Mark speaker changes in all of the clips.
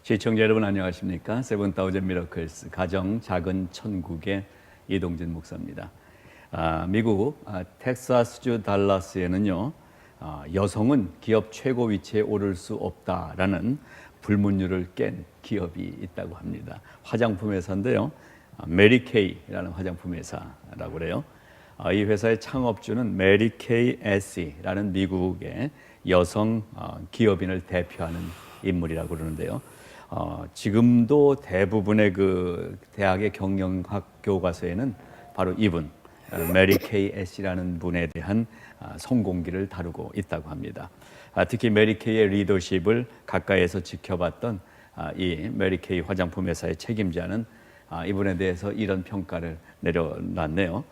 Speaker 1: 시청자 여러분 안녕하십니까? 세븐 타우젠 미러클스 가정 작은 천국의 이동진 목사입니다. 미국 텍사스주 달라스에는요, 여성은 기업 최고 위치에 오를 수 없다라는 불문율을 깬 기업이 있다고 합니다. 화장품 회사인데요, 메리케이라는 화장품 회사라고 그래요. 이 회사의 창업주는 메리케이 에시라는 미국의 여성 기업인을 대표하는 인물이라고 그러는데요. 지금도 대부분의 그 대학의 경영학 교과서에는 바로 이분 메리케이 애쉬라는 분에 대한 성공기를 다루고 있다고 합니다. 특히 메리케이의 리더십을 가까이에서 지켜봤던 이 메리케이 화장품 회사의 책임자는 이분에 대해서 이런 평가를 내려놨네요.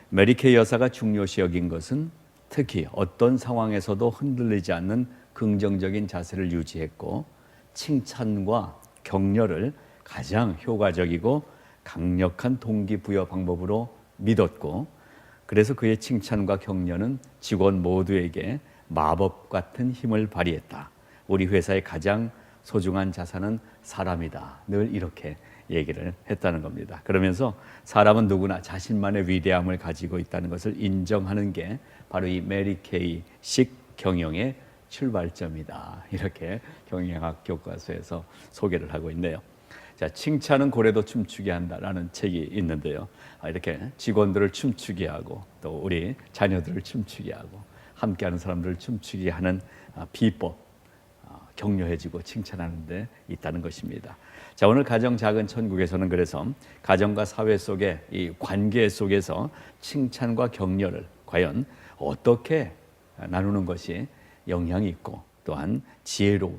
Speaker 1: 메리케이 여사가 중요시 여긴 것은 특히 어떤 상황에서도 흔들리지 않는 긍정적인 자세를 유지했고, 칭찬과 격려를 가장 효과적이고 강력한 동기부여 방법으로 믿었고, 그래서 그의 칭찬과 격려는 직원 모두에게 마법 같은 힘을 발휘했다. 우리 회사의 가장 소중한 자산은 사람이다. 늘 이렇게 얘기를 했다는 겁니다. 그러면서 사람은 누구나 자신만의 위대함을 가지고 있다는 것을 인정하는 게 바로 이 메리케이식 경영의 출발점이다. 이렇게 경영학 교과서에서 소개를 하고 있네요. 자, 칭찬은 고래도 춤추게 한다라는 책이 있는데요. 이렇게 직원들을 춤추게 하고 또 우리 자녀들을 춤추게 하고 함께하는 사람들을 춤추게 하는 비법, 격려해주고 칭찬하는 데 있다는 것입니다. 자, 오늘 가정 작은 천국에서는 그래서 가정과 사회 속의 이 관계 속에서 칭찬과 격려를 과연 어떻게 나누는 것이 영향이 있고 또한 지혜로운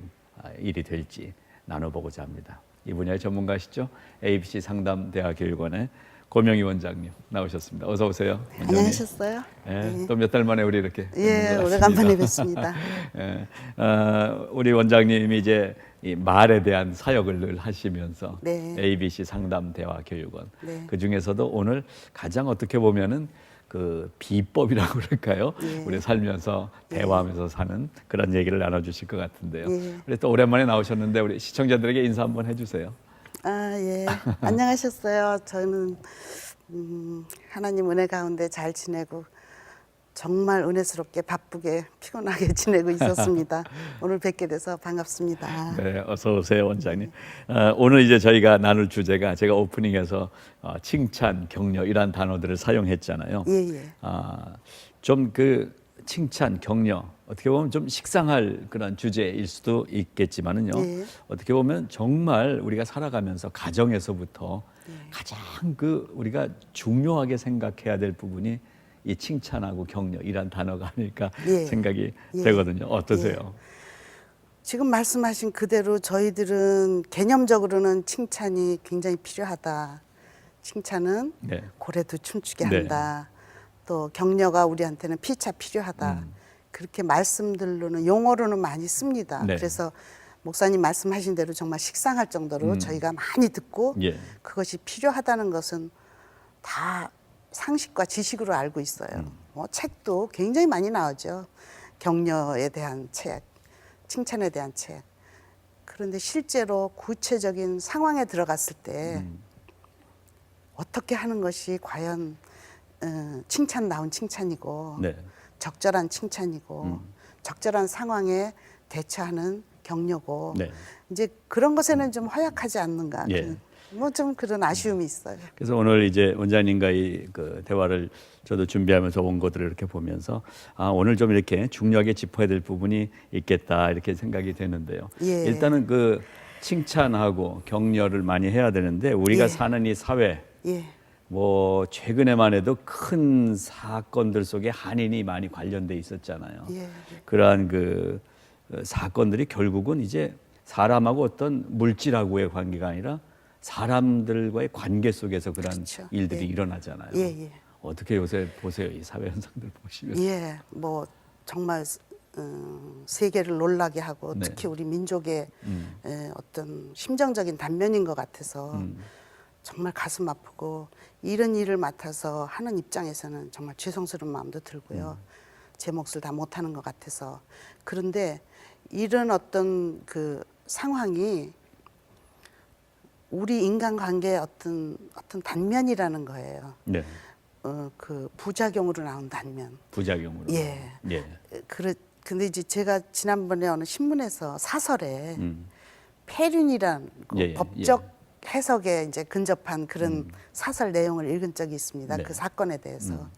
Speaker 1: 일이 될지 나눠보고자 합니다. 이 분야의 전문가시죠? ABC 상담대학교육원의 고명희 원장님 나오셨습니다. 어서 오세요. 원장님.
Speaker 2: 안녕하셨어요?
Speaker 1: 네. 또 몇 달 만에 우리 이렇게
Speaker 2: 오래간만에 뵙습니다.
Speaker 1: 네. 우리 원장님이 이제 이 말에 대한 사역을 늘 하시면서
Speaker 2: 네.
Speaker 1: ABC 상담대학교육원
Speaker 2: 네.
Speaker 1: 그 중에서도 오늘 가장 어떻게 보면은 그 비법이라고 그럴까요?
Speaker 2: 예.
Speaker 1: 우리 살면서 대화하면서 사는 그런 얘기를 나눠주실 것 같은데요.
Speaker 2: 예.
Speaker 1: 우리 또 오랜만에 나오셨는데 우리 시청자들에게 인사 한번 해주세요.
Speaker 2: 예. 안녕하셨어요. 저는 하나님 은혜 가운데 잘 지내고 정말 은혜스럽게 바쁘게 피곤하게 지내고 있었습니다. 오늘 뵙게 돼서 반갑습니다.
Speaker 1: 네, 어서 오세요, 원장님. 오늘 이제 저희가 나눌 주제가 제가 오프닝에서 칭찬, 격려 이란 단어들을 사용했잖아요.
Speaker 2: 예.
Speaker 1: 좀 그 칭찬, 격려 어떻게 보면 좀 식상할 그런 주제일 수도 있겠지만은요.
Speaker 2: 예.
Speaker 1: 어떻게 보면 정말 우리가 살아가면서 가정에서부터 가장 그 우리가 중요하게 생각해야 될 부분이 이 칭찬하고 격려 이란 단어가 아닐까 생각이 되거든요. 어떠세요?
Speaker 2: 지금 말씀하신 그대로 저희들은 개념적으로는 칭찬이 굉장히 필요하다. 칭찬은 고래도 춤추게 한다. 또 격려가 우리한테는 피차 필요하다. 그렇게 말씀들로는 용어로는 많이 씁니다. 그래서 목사님 말씀하신 대로 정말 식상할 정도로 저희가 많이 듣고 그것이 필요하다는 것은 다 상식과 지식으로 알고 있어요. 뭐 책도 굉장히 많이 나오죠. 격려에 대한 책, 칭찬에 대한 책. 그런데 실제로 구체적인 상황에 들어갔을 때 어떻게 하는 것이 과연 칭찬다운 칭찬이고 적절한 칭찬이고 적절한 상황에 대처하는 격려고 이제 그런 것에는 좀 허약하지 않는가. 뭐 좀 그런 아쉬움이 있어요.
Speaker 1: 그래서 오늘 이제 원장님과의 그 대화를 저도 준비하면서 온 것들을 이렇게 보면서 오늘 좀 이렇게 중요하게 짚어야 될 부분이 있겠다 이렇게 생각이 되는데요. 일단은 그 칭찬하고 격려를 많이 해야 되는데 우리가 사는 이 사회 뭐 최근에만 해도 큰 사건들 속에 한인이 많이 관련돼 있었잖아요. 그러한 그 사건들이 결국은 이제 사람하고 어떤 물질하고의 관계가 아니라 사람들과의 관계 속에서 그런 일들이 일어나잖아요. 어떻게 요새 보세요, 이 사회 현상들 보시면?
Speaker 2: 뭐 정말 세계를 놀라게 하고 특히 우리 민족의 어떤 심정적인 단면인 것 같아서 정말 가슴 아프고 이런 일을 맡아서 하는 입장에서는 정말 죄송스러운 마음도 들고요. 제 몫을 다 못하는 것 같아서. 그런데 이런 어떤 그 상황이 우리 인간관계의 어떤 단면이라는 거예요.
Speaker 1: 네.
Speaker 2: 그 부작용으로 나온 단면.
Speaker 1: 부작용으로.
Speaker 2: 예.
Speaker 1: 예.
Speaker 2: 근데 이제 제가 지난번에 어느 신문에서 사설에 폐륜이란 그
Speaker 1: 예, 예,
Speaker 2: 법적 해석에 이제 근접한 그런 사설 내용을 읽은 적이 있습니다.
Speaker 1: 네.
Speaker 2: 그 사건에 대해서.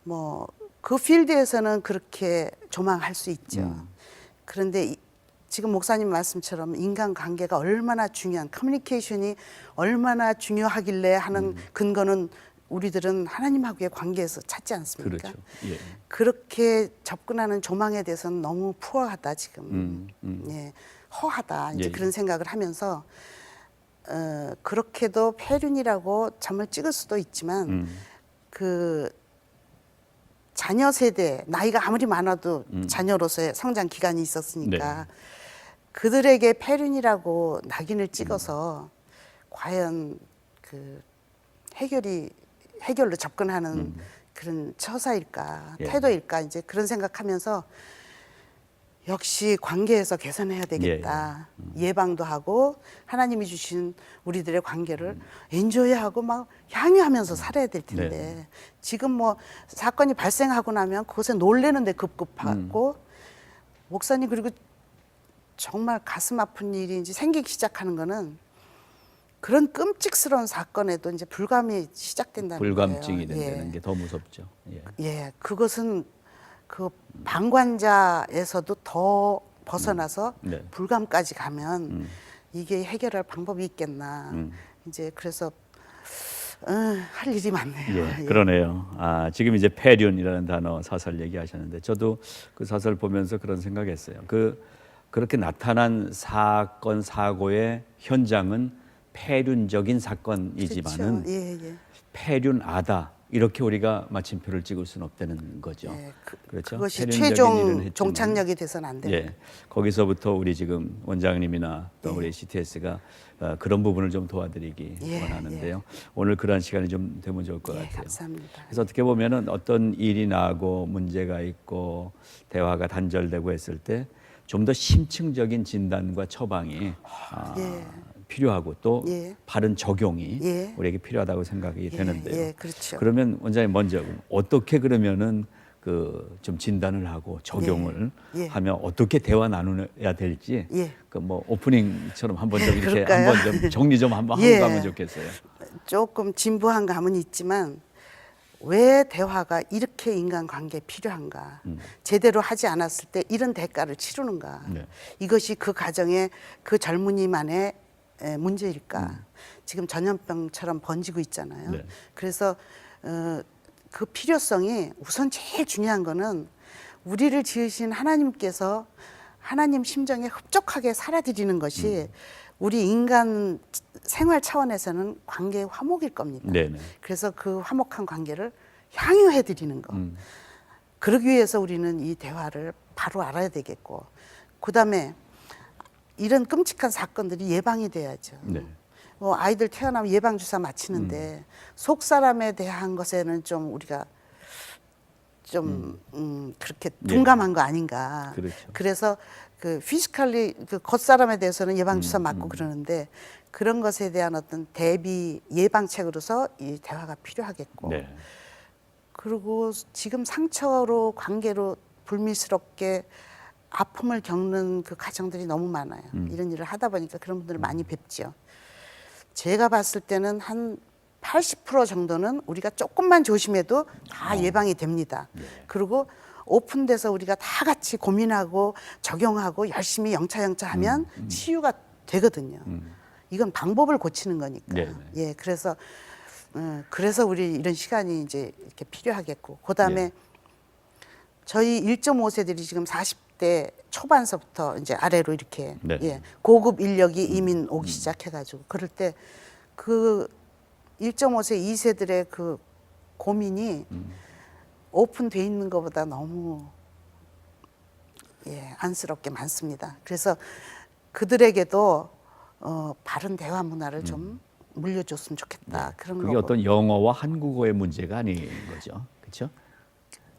Speaker 2: 뭐 그 필드에서는 그렇게 조망할 수 있죠. 그런데 지금 목사님 말씀처럼 인간관계가 얼마나 중요한, 커뮤니케이션이 얼마나 중요하길래 하는 근거는 우리들은 하나님하고의 관계에서 찾지 않습니까?
Speaker 1: 그렇죠. 예.
Speaker 2: 그렇게 접근하는 조망에 대해서는 너무 푸어하다 지금. 예, 허하다 이제
Speaker 1: 예,
Speaker 2: 그런 생각을 하면서 그렇게도 폐륜이라고 점을 찍을 수도 있지만 그 자녀 세대 나이가 아무리 많아도 자녀로서의 성장 기간이 있었으니까
Speaker 1: 네.
Speaker 2: 그들에게 폐륜이라고 낙인을 찍어서 과연 그 해결로 접근하는 그런 처사일까
Speaker 1: 예.
Speaker 2: 태도일까 이제 그런 생각하면서 역시 관계에서 개선해야 되겠다. 예방도 하고 하나님이 주신 우리들의 관계를 엔조이하고 막 향유하면서 살아야 될 텐데
Speaker 1: 네.
Speaker 2: 지금 뭐 사건이 발생하고 나면 그것에 놀래는데 급급하고 목사님 그리고 정말 가슴 아픈 일이 이제 생기기 시작하는 거는 그런 끔찍스러운 사건에도 이제 불감이 시작된다는
Speaker 1: 불감증이
Speaker 2: 거예요.
Speaker 1: 된다는 게 더 무섭죠. 예.
Speaker 2: 예, 그것은 그 방관자에서도 더 벗어나서
Speaker 1: 네.
Speaker 2: 불감까지 가면 이게 해결할 방법이 있겠나. 이제 그래서 할 일이 많네요.
Speaker 1: 예,
Speaker 2: 예.
Speaker 1: 그러네요. 지금 이제 폐륜이라는 단어 사설 얘기하셨는데 저도 그 사설 보면서 그런 생각했어요. 그렇게 나타난 사건 사고의 현장은 폐륜적인 사건이지만은
Speaker 2: 그렇죠. 예, 예.
Speaker 1: 폐륜아다 이렇게 우리가 마침표를 찍을 수는 없다는 거죠.
Speaker 2: 예,
Speaker 1: 그렇죠.
Speaker 2: 그것이
Speaker 1: 폐륜적인 일은
Speaker 2: 최종
Speaker 1: 했지만,
Speaker 2: 종착역이 돼서는 안 돼요.
Speaker 1: 예, 거기서부터 우리 지금 원장님이나 또 우리 CTS가 그런 부분을 좀 도와드리기
Speaker 2: 예,
Speaker 1: 원하는데요. 오늘 그런 시간이 좀 되면 좋을 것
Speaker 2: 예,
Speaker 1: 같아요.
Speaker 2: 감사합니다.
Speaker 1: 그래서 어떻게 보면은 어떤 일이 나고 문제가 있고 대화가 단절되고 했을 때 좀 더 심층적인 진단과 처방이
Speaker 2: 예.
Speaker 1: 필요하고 또
Speaker 2: 예.
Speaker 1: 바른 적용이
Speaker 2: 예.
Speaker 1: 우리에게 필요하다고 생각이 되는데요.
Speaker 2: 예, 그렇죠.
Speaker 1: 그러면 원장님 먼저 어떻게 그러면은 그 좀 진단을 하고 적용을
Speaker 2: 예. 예.
Speaker 1: 하면 어떻게 대화 나누어야 될지
Speaker 2: 예.
Speaker 1: 그 뭐 오프닝처럼 한번 좀 이렇게
Speaker 2: 그럴까요?
Speaker 1: 한번 좀 정리 좀 한번
Speaker 2: 예.
Speaker 1: 하고 가면 좋겠어요.
Speaker 2: 조금 진부한 감은 있지만 왜 대화가 이렇게 인간관계에 필요한가? 제대로 하지 않았을 때 이런 대가를 치르는가?
Speaker 1: 네.
Speaker 2: 이것이 그 가정의 그 젊은이만의 문제일까? 지금 전염병처럼 번지고 있잖아요.
Speaker 1: 네.
Speaker 2: 그래서 그 필요성이 우선 제일 중요한 거는 우리를 지으신 하나님께서 하나님 심정에 흡족하게 살아드리는 것이 우리 인간 생활 차원에서는 관계의 화목일 겁니다.
Speaker 1: 네네.
Speaker 2: 그래서 그 화목한 관계를 향유해 드리는 거. 그러기 위해서 우리는 이 대화를 바로 알아야 되겠고, 그다음에 이런 끔찍한 사건들이 예방이 돼야죠.
Speaker 1: 네.
Speaker 2: 뭐 아이들 태어나면 예방 주사 맞히는데 속 사람에 대한 것에는 좀 우리가 좀 그렇게 둔감한 거 아닌가.
Speaker 1: 그렇죠.
Speaker 2: 그래서 그 피지컬리 그 겉사람에 대해서는 예방 주사 맞고 그러는데 그런 것에 대한 어떤 대비 예방책으로서 이 대화가 필요하겠고.
Speaker 1: 네.
Speaker 2: 그리고 지금 상처로 관계로 불미스럽게 아픔을 겪는 그 가정들이 너무 많아요. 이런 일을 하다 보니까 그런 분들을 많이 뵙죠. 제가 봤을 때는 한 80% 정도는 우리가 조금만 조심해도 다 예방이 됩니다. 그리고 오픈돼서 우리가 다 같이 고민하고 적용하고 열심히 영차영차 하면 치유가 되거든요. 이건 방법을 고치는 거니까.
Speaker 1: 네, 네.
Speaker 2: 예, 그래서 우리 이런 시간이 이제 이렇게 필요하겠고, 그다음에
Speaker 1: 예.
Speaker 2: 저희 1.5세들이 지금 40대 초반서부터 이제 아래로 이렇게
Speaker 1: 네.
Speaker 2: 예, 고급 인력이 이민 오기 시작해가지고 그럴 때 그 1.5세 2세들의 그 고민이 오픈돼 있는 것보다 너무 안쓰럽게 많습니다. 그래서 그들에게도 바른 대화 문화를 좀 물려줬으면 좋겠다. 그런
Speaker 1: 그게
Speaker 2: 거고.
Speaker 1: 어떤 영어와 한국어의 문제가 아닌 거죠. 그렇죠?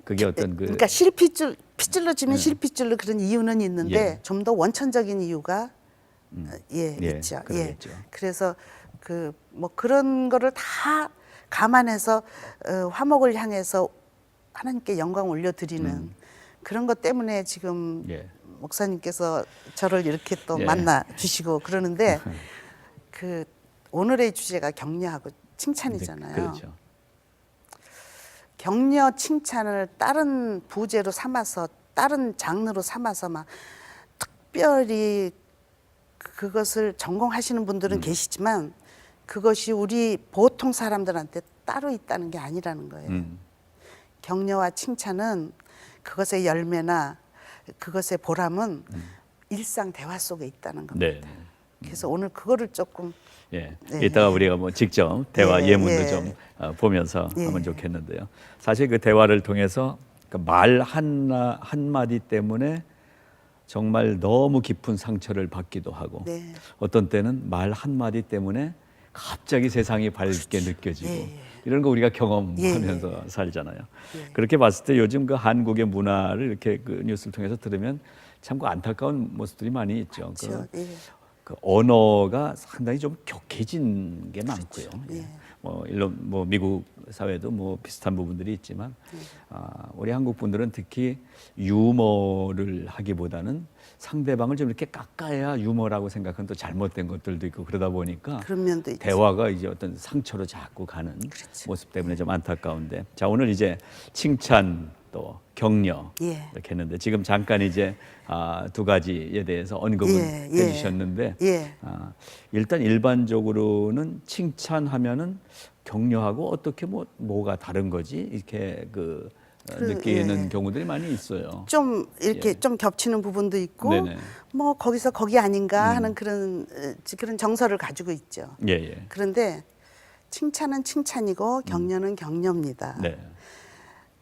Speaker 1: 그게 어떤
Speaker 2: 그러니까 핏줄로 치면 실핏줄로 그런 이유는 있는데
Speaker 1: 예.
Speaker 2: 좀 더 원천적인 이유가 있죠.
Speaker 1: 그러겠죠.
Speaker 2: 그래서 그 뭐 그런 거를 다 감안해서 화목을 향해서 하나님께 영광 올려드리는 그런 것 때문에 지금 목사님께서 저를 이렇게 또 만나 주시고 그러는데 그 오늘의 주제가 격려하고 칭찬이잖아요.
Speaker 1: 그렇죠.
Speaker 2: 격려 칭찬을 다른 부제로 삼아서 다른 장르로 삼아서 막 특별히 그것을 전공하시는 분들은 계시지만 그것이 우리 보통 사람들한테 따로 있다는 게 아니라는 거예요. 격려와 칭찬은 그것의 열매나 그것의 보람은 일상 대화 속에 있다는 겁니다. 그래서 오늘 그거를 조금
Speaker 1: 이따가 우리가 뭐 직접 대화 예문도 좀 보면서 하면 좋겠는데요. 사실 그 대화를 통해서 말 한마디 때문에 정말 너무 깊은 상처를 받기도 하고 어떤 때는 말 한마디 때문에 갑자기 세상이 밝게 느껴지고 이런 거 우리가 경험하면서 살잖아요. 그렇게 봤을 때 요즘 그 한국의 문화를 이렇게 그 뉴스를 통해서 들으면 참 그 안타까운 모습들이 많이 있죠. 그 언어가 상당히 좀 격해진 게 많고요. 물론 뭐 미국 사회도 뭐 비슷한 부분들이 있지만 우리 한국 분들은 특히 유머를 하기보다는 상대방을 좀 이렇게 깎아야 유머라고 생각하는 또 잘못된 것들도 있고 그러다 보니까 대화가 이제 어떤 상처로 자꾸 가는 모습 때문에 좀 안타까운데 자 오늘 이제 칭찬 또 격려 이렇게 했는데 지금 잠깐 이제 두 가지에 대해서 언급을 해주셨는데 일단 일반적으로는 칭찬하면은 격려하고 어떻게 뭐가 다른 거지 이렇게 느끼는 경우들이 많이 있어요.
Speaker 2: 좀 이렇게 좀 겹치는 부분도 있고 뭐 거기서 거기 아닌가 하는 그런 정서를 가지고 있죠. 그런데 칭찬은 칭찬이고 격려는 격려입니다.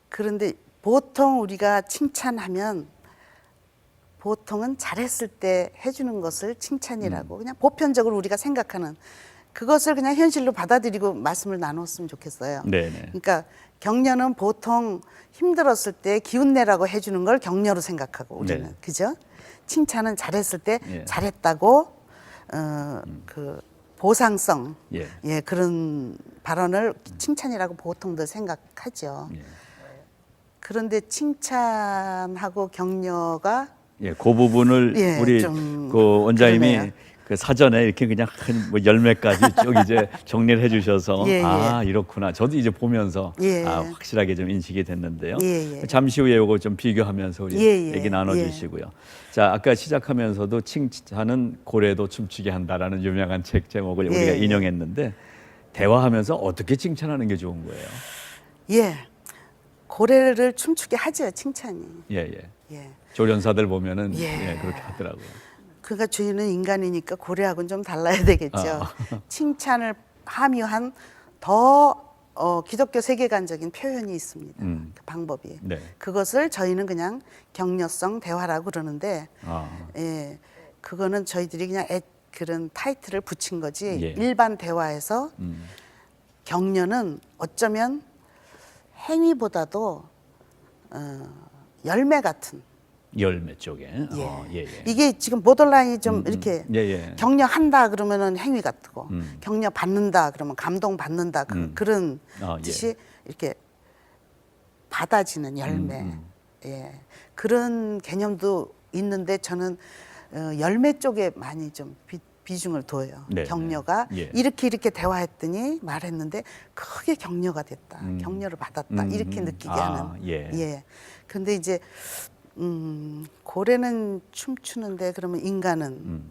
Speaker 2: 그런데 보통 우리가 칭찬하면 보통은 잘했을 때 해주는 것을 칭찬이라고 그냥 보편적으로 우리가 생각하는 그것을 그냥 현실로 받아들이고 말씀을 나눴으면 좋겠어요. 그러니까 격려는 보통 힘들었을 때 기운내라고 해주는 걸 격려로 생각하고 우리는 그죠? 칭찬은 잘했을 때 잘했다고 그 보상성 그런 발언을 칭찬이라고 보통들 생각하죠. 그런데 칭찬하고 격려가
Speaker 1: 그 부분을 우리 그 원장님이 그러네요. 그 사전에 이렇게 그냥 뭐 10매까지 쭉 이제 정리를 해주셔서 이렇구나. 저도 이제 보면서 확실하게 좀 인식이 됐는데요. 잠시 후에 이거 좀 비교하면서 우리 얘기 나눠주시고요. 자, 아까 시작하면서도 칭찬은 고래도 춤추게 한다라는 유명한 책 제목을 우리가 인용했는데 대화하면서 어떻게 칭찬하는 게 좋은 거예요?
Speaker 2: 고래를 춤추게 하죠, 칭찬이.
Speaker 1: 조련사들 보면은 그렇게 하더라고요.
Speaker 2: 그러니까 저희는 인간이니까 고래하고는 좀 달라야 되겠죠. 칭찬을 함유한 더 기독교 세계관적인 표현이 있습니다. 그 방법이. 그것을 저희는 그냥 격려성 대화라고 그러는데 그거는 저희들이 그냥 그런 타이틀을 붙인 거지 일반 대화에서 격려는 어쩌면 행위보다도 열매 같은
Speaker 1: 열매 쪽에
Speaker 2: 이게 지금 보더라인이 좀 이렇게 격려한다 그러면은 행위 같고 격려 받는다 그러면 감동 받는다 그런 뜻이 이렇게 받아지는 열매 그런 개념도 있는데 저는 열매 쪽에 많이 좀 비중을 둬요. 격려가 이렇게 대화했더니 말했는데 크게 격려가 됐다. 격려를 받았다. 이렇게 느끼게 하는. 그런데 이제 고래는 춤추는데 그러면 인간은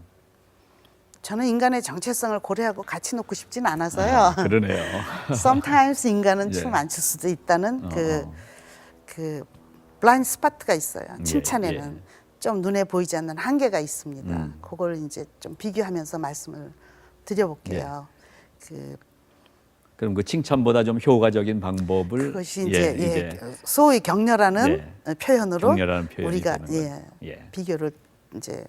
Speaker 2: 저는 인간의 정체성을 고래하고 같이 놓고 싶지는 않아서요.
Speaker 1: 그러네요.
Speaker 2: Sometimes 인간은 춤 안 출 수도 있다는 그 블라인드 스팟가 있어요. 칭찬에는 좀 눈에 보이지 않는 한계가 있습니다. 그걸 이제 좀 비교하면서 말씀을 드려볼게요.
Speaker 1: 그럼 그 칭찬보다 좀 효과적인 방법을
Speaker 2: 그것이 이제 소위 격려라는 표현으로 우리가 비교를 이제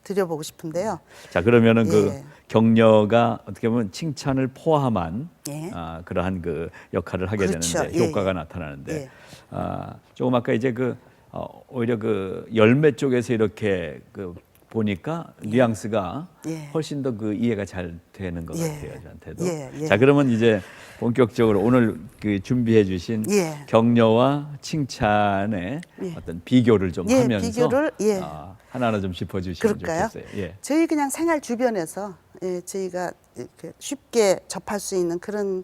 Speaker 2: 드려보고 싶은데요.
Speaker 1: 자 그러면은 그 격려가 어떻게 보면 칭찬을 포함한 그러한 그 역할을 하게 되는데 효과가 나타나는데 조금 아까 이제 오히려 그 열매 쪽에서 이렇게 그 보니까 뉘앙스가
Speaker 2: 예.
Speaker 1: 훨씬 더 그 이해가 잘 되는 것
Speaker 2: 예.
Speaker 1: 같아요, 저한테도.
Speaker 2: 예.
Speaker 1: 자, 그러면 이제 본격적으로 오늘 그 준비해 주신
Speaker 2: 예.
Speaker 1: 격려와 칭찬의
Speaker 2: 예.
Speaker 1: 어떤 비교를 좀
Speaker 2: 예,
Speaker 1: 하면서
Speaker 2: 비교를, 예.
Speaker 1: 하나하나 좀 짚어 주시면
Speaker 2: 그럴까요?
Speaker 1: 좋겠어요. 예.
Speaker 2: 저희 그냥 생활 주변에서 저희가 이렇게 쉽게 접할 수 있는 그런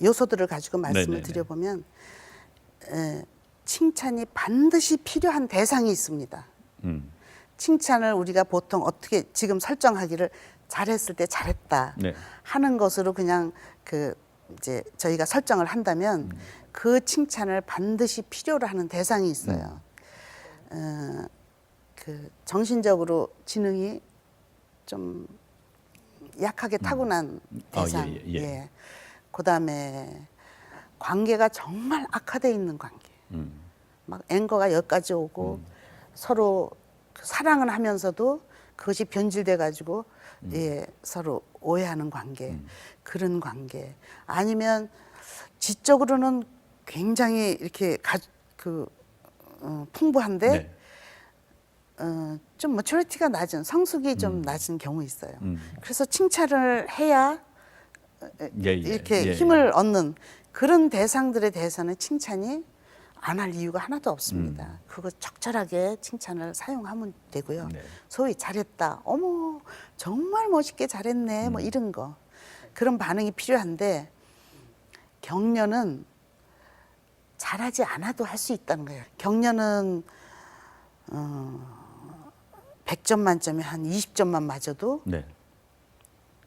Speaker 2: 요소들을 가지고 말씀을
Speaker 1: 네네네.
Speaker 2: 드려보면 칭찬이 반드시 필요한 대상이 있습니다. 칭찬을 우리가 보통 어떻게 지금 설정하기를 잘했을 때 잘했다
Speaker 1: 네.
Speaker 2: 하는 것으로 그냥 그 이제 저희가 설정을 한다면 그 칭찬을 반드시 필요로 하는 대상이 있어요. 그 정신적으로 지능이 좀 약하게 타고난 대상.
Speaker 1: 예.
Speaker 2: 그다음에 관계가 정말 악화돼 있는 관계. 막 앵거가 여기까지 오고 서로 사랑을 하면서도 그것이 변질돼 가지고 서로 오해하는 관계. 그런 관계. 아니면 지적으로는 굉장히 이렇게 풍부한데
Speaker 1: 네.
Speaker 2: 좀 머처리티가 낮은 성숙이 좀 낮은 경우 있어요. 그래서 칭찬을 해야 이렇게 힘을 얻는 그런 대상들에 대해서는 칭찬이 안 할 이유가 하나도 없습니다. 그거 적절하게 칭찬을 사용하면 되고요.
Speaker 1: 네.
Speaker 2: 소위 잘했다. 어머 정말 멋있게 잘했네. 뭐 이런 거. 그런 반응이 필요한데 격려는 잘하지 않아도 할 수 있다는 거예요. 격려는 100점 만점에 한 20점만 맞아도
Speaker 1: 네.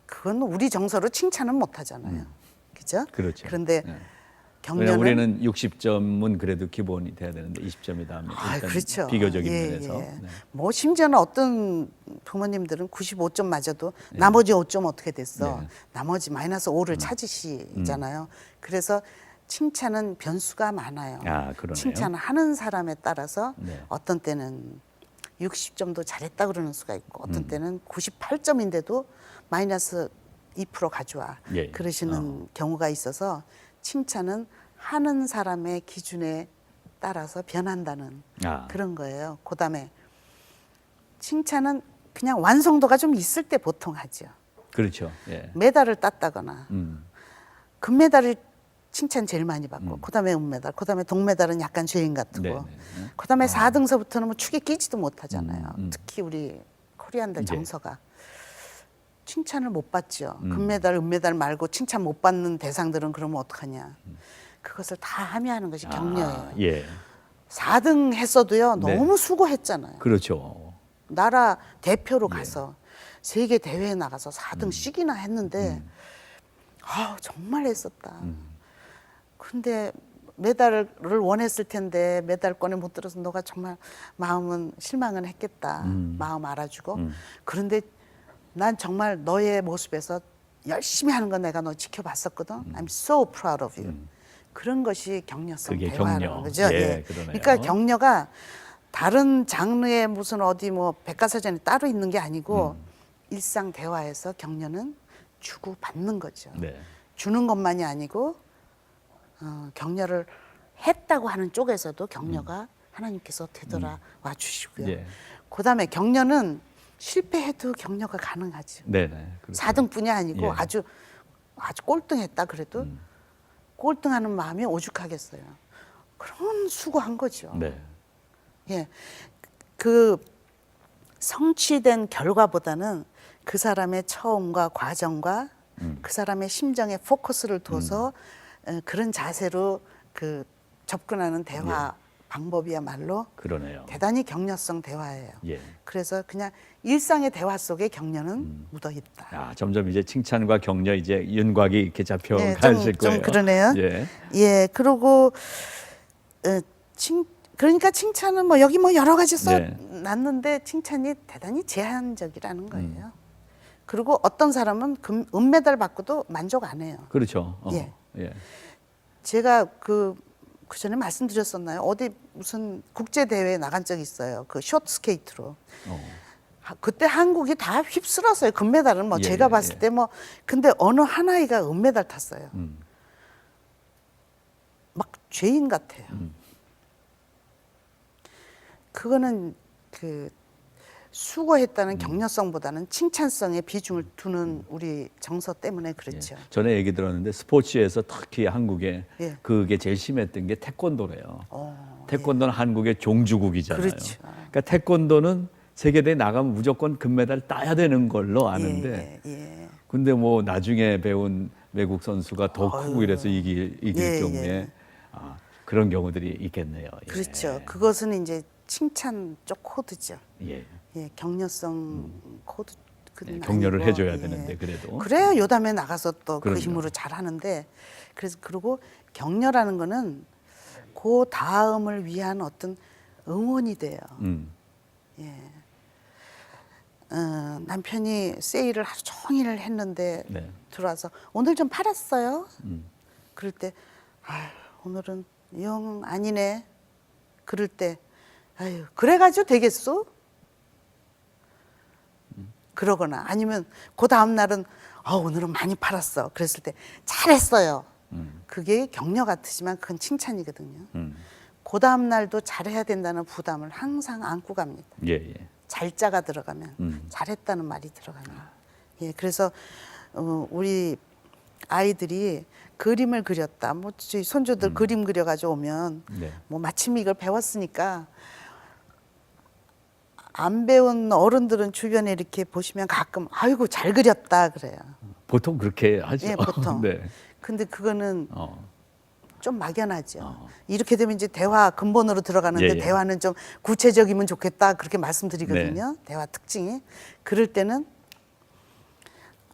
Speaker 2: 그건 우리 정서로 칭찬은 못 하잖아요. 그죠?
Speaker 1: 그렇죠.
Speaker 2: 그런데
Speaker 1: 네.
Speaker 2: 격려는
Speaker 1: 우리는 60점은 그래도 기본이 돼야 되는데 20점이다 하면 일단
Speaker 2: 그렇죠.
Speaker 1: 비교적인
Speaker 2: 예,
Speaker 1: 면에서.
Speaker 2: 예.
Speaker 1: 네.
Speaker 2: 뭐 심지어는 어떤 부모님들은 95점 맞아도 나머지 5점 어떻게 됐어?
Speaker 1: 네.
Speaker 2: 나머지 마이너스 5를 찾으시잖아요. 그래서 칭찬은 변수가 많아요.
Speaker 1: 아, 그러네요.
Speaker 2: 칭찬하는 사람에 따라서
Speaker 1: 네.
Speaker 2: 어떤 때는 60점도 잘했다 그러는 수가 있고 어떤 때는 98점인데도 마이너스 2% 가져와
Speaker 1: 예.
Speaker 2: 그러시는 경우가 있어서 칭찬은 하는 사람의 기준에 따라서 변한다는 그런 거예요. 그다음에 칭찬은 그냥 완성도가 좀 있을 때 보통 하죠.
Speaker 1: 그렇죠. 예.
Speaker 2: 메달을 땄다거나 금메달을 칭찬 제일 많이 받고 그다음에 은메달, 그다음에 동메달은 약간 죄인 같고
Speaker 1: 네, 네.
Speaker 2: 그다음에 4등서부터는 뭐 축에 끼지도 못하잖아요. 특히 우리 코리안들 정서가 칭찬을 못 받죠. 금메달, 은메달 말고 칭찬 못 받는 대상들은 그러면 어떡하냐. 그것을 다 함유하는 것이 격려예요.
Speaker 1: 예.
Speaker 2: 4등 했어도요.
Speaker 1: 네.
Speaker 2: 너무 수고했잖아요.
Speaker 1: 그렇죠.
Speaker 2: 나라 대표로 가서 세계 대회에 나가서 4등씩이나 했는데 정말 했었다. 근데 메달을 원했을 텐데 메달권에 못 들어서 너가 정말 마음은 실망은 했겠다. 마음 알아주고. 그런데 난 정말 너의 모습에서 열심히 하는 거 내가 너 지켜봤었거든. I'm so proud of you. 그런 것이 격려성
Speaker 1: 그게
Speaker 2: 대화라는
Speaker 1: 격려.
Speaker 2: 거죠.
Speaker 1: 예, 그러네요.
Speaker 2: 그러니까 격려가 다른 장르의 무슨 어디 뭐 백과사전이 따로 있는 게 아니고 일상 대화에서 격려는 주고 받는 거죠.
Speaker 1: 네.
Speaker 2: 주는 것만이 아니고 격려를 했다고 하는 쪽에서도 격려가 하나님께서 되돌아와 주시고요.
Speaker 1: 예.
Speaker 2: 그다음에 격려는 실패해도 격려가 가능하죠.
Speaker 1: 네네. 그렇죠.
Speaker 2: 4등뿐이 아니고
Speaker 1: 예.
Speaker 2: 아주 꼴등했다 그래도 꼴등하는 마음이 오죽하겠어요. 그러면 수고한 거죠.
Speaker 1: 네.
Speaker 2: 예, 그 성취된 결과보다는 그 사람의 처음과 과정과 그 사람의 심정에 포커스를 둬서 그런 자세로 그 접근하는 대화 방법이야말로
Speaker 1: 그러네요.
Speaker 2: 대단히 격려성 대화예요.
Speaker 1: 예.
Speaker 2: 그래서 그냥 일상의 대화 속에 격려는 묻어 있다.
Speaker 1: 점점 이제 칭찬과 격려 이제 윤곽이 이렇게 잡혀가실 거예요.
Speaker 2: 좀 그러네요.
Speaker 1: 예.
Speaker 2: 예, 그리고 그러니까 칭찬은 뭐 여기 뭐 여러 가지 써놨는데 칭찬이 대단히 제한적이라는 거예요. 그리고 어떤 사람은 은메달 받고도 만족 안 해요.
Speaker 1: 그렇죠.
Speaker 2: 예.
Speaker 1: 예.
Speaker 2: 제가 그 전에 말씀드렸었나요? 어디 무슨 국제 대회에 나간 적이 있어요. 그 숏 스케이트로. 그때 한국이 다 휩쓸었어요. 금메달은 뭐 제가 봤을 때 뭐 근데 어느 한 아이가 은메달 탔어요. 막 죄인 같아요. 그거는 그 수고했다는 격려성보다는 칭찬성에 비중을 두는 우리 정서 때문에 그렇죠.
Speaker 1: 전에 얘기 들었는데 스포츠에서 특히 한국에
Speaker 2: 예.
Speaker 1: 그게 제일 심했던 게 태권도래요. 태권도는 한국의 종주국이잖아요.
Speaker 2: 그렇죠.
Speaker 1: 그러니까 태권도는 세계대회 나가면 무조건 금메달 따야 되는 걸로 아는데 근데 뭐 나중에 배운 외국 선수가 더 크고 이래서 이길 경우에 그런 경우들이 있겠네요.
Speaker 2: 그렇죠. 그것은 이제 칭찬 쪽 코드죠.
Speaker 1: 예.
Speaker 2: 격려성 코드.
Speaker 1: 격려를 해줘야 되는데 그래도
Speaker 2: 그래야 요담에 나가서 또 그
Speaker 1: 그럼요.
Speaker 2: 힘으로 잘하는데 그래서 그리고 격려라는 거는 그 다음을 위한 어떤 응원이 돼요. 남편이 세일을 하루 종일 했는데 들어와서 오늘 좀 팔았어요. 그럴 때 아유, 오늘은 영 아니네. 그럴 때 아유 그래가지고 되겠소? 그러거나 아니면 그 다음 날은 오늘은 많이 팔았어. 그랬을 때 잘했어요. 그게 격려 같으지만 그건 칭찬이거든요. 그 다음 날도 잘해야 된다는 부담을 항상 안고 갑니다. 잘자가 들어가면 잘했다는 말이 들어가면 그래서 우리 아이들이 그림을 그렸다. 뭐 저희 손주들 그림 그려가지고 오면 뭐 마침 이걸 배웠으니까 안 배운 어른들은 주변에 이렇게 보시면 가끔 아이고 잘 그렸다 그래요.
Speaker 1: 보통 그렇게 하죠.
Speaker 2: 예, 보통. 근데 그거는 좀 막연하죠. 이렇게 되면 이제 대화 근본으로 들어가는데 대화는 좀 구체적이면 좋겠다 그렇게 말씀드리거든요. 대화 특징이. 그럴 때는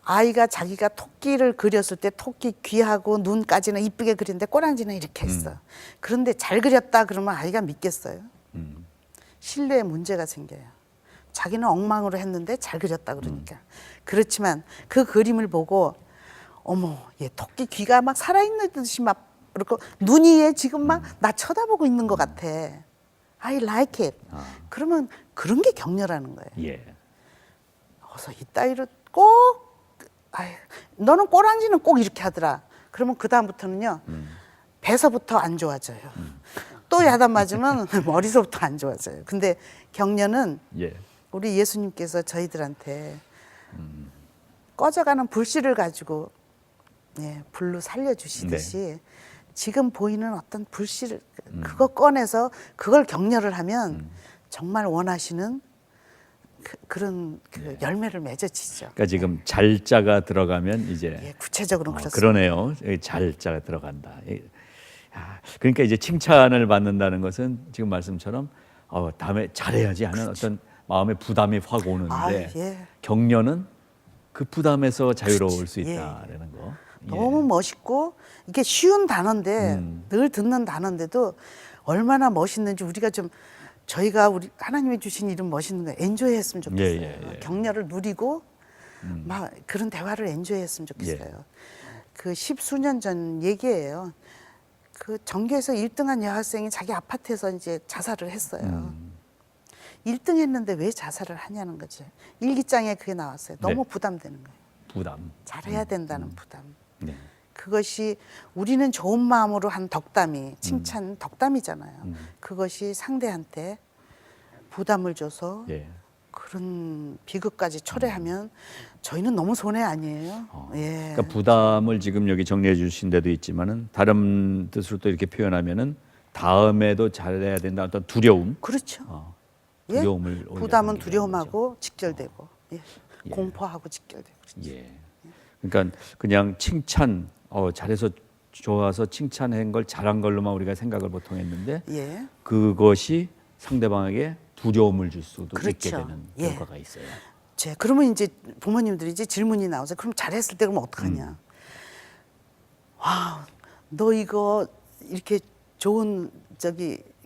Speaker 2: 아이가 자기가 토끼를 그렸을 때 토끼 귀하고 눈까지는 이쁘게 그리는데 꼬랑지는 이렇게 했어. 그런데 잘 그렸다 그러면 아이가 믿겠어요? 신뢰에 문제가 생겨요. 자기는 엉망으로 했는데 잘 그렸다 그러니까. 그렇지만 그 그림을 보고 어머 얘 토끼 귀가 막 살아있는 듯이 막 그렇고 눈이 얘 지금 막 나 쳐다보고 있는 것 같아. I like it. 그러면 그런 게 격려라는 거예요. 어서 이따위로 꼭 아유, 너는 꼬랑지는 꼭 이렇게 하더라. 그러면 그 다음부터는요 배서부터 안 좋아져요. 또 야단 맞으면 머리서부터 안 좋아져요. 근데 격려는 우리 예수님께서 저희들한테 꺼져가는 불씨를 가지고 불로 살려주시듯이 지금 보이는 어떤 불씨를 그거 꺼내서 그걸 격려를 하면 정말 원하시는 그런 열매를 맺어지죠.
Speaker 1: 그러니까 지금 잘자가 들어가면 이제
Speaker 2: 구체적으로 그렇습니다.
Speaker 1: 그러네요. 잘자가 들어간다. 그러니까 이제 칭찬을 받는다는 것은 지금 말씀처럼 다음에 잘해야지 하는 어떤 마음의 부담이 확 오는데 격려는 그 부담에서 자유로울 수 있다라는 거.
Speaker 2: 너무 멋있고 이게 쉬운 단어인데 늘 듣는 단어인데도 얼마나 멋있는지 우리가 좀 저희가 우리 하나님이 주신 이름 멋있는 거 엔조이했으면 좋겠어요. 격려를 누리고 막 그런 대화를 엔조이했으면 좋겠어요. 그 10수년 전 얘기예요. 그 전교에서 1등한 여학생이 자기 아파트에서 이제 자살을 했어요. 1등 했는데 왜 자살을 하냐는 거지. 일기장에 그게 나왔어요. 너무 부담되는 거예요.
Speaker 1: 부담.
Speaker 2: 잘해야 된다는 부담. 그것이 우리는 좋은 마음으로 한 덕담이 칭찬 덕담이잖아요. 그것이 상대한테 부담을 줘서 그런 비극까지 초래하면 저희는 너무 손해 아니에요.
Speaker 1: 그러니까 부담을 지금 여기 정리해 주신 데도 있지만은 다른 뜻으로 또 이렇게 표현하면은 다음에도 잘해야 된다 어떤 두려움.
Speaker 2: 그렇죠.
Speaker 1: 두려움을
Speaker 2: 부담은 두려움하고 직결되고 공포하고 직결되고. 그렇죠.
Speaker 1: 그러니까 그냥 칭찬 잘해서 좋아서 칭찬한 걸 잘한 걸로만 우리가 생각을 보통 했는데 그것이 상대방에게 두려움을 줄 수도 있게 되는 결과가 있어요.
Speaker 2: 그러면 이제 부모님들이 이제 질문이 나오죠. 그럼 잘했을 때 그러면 어떡하냐? 와, 너 이거 이렇게 좋은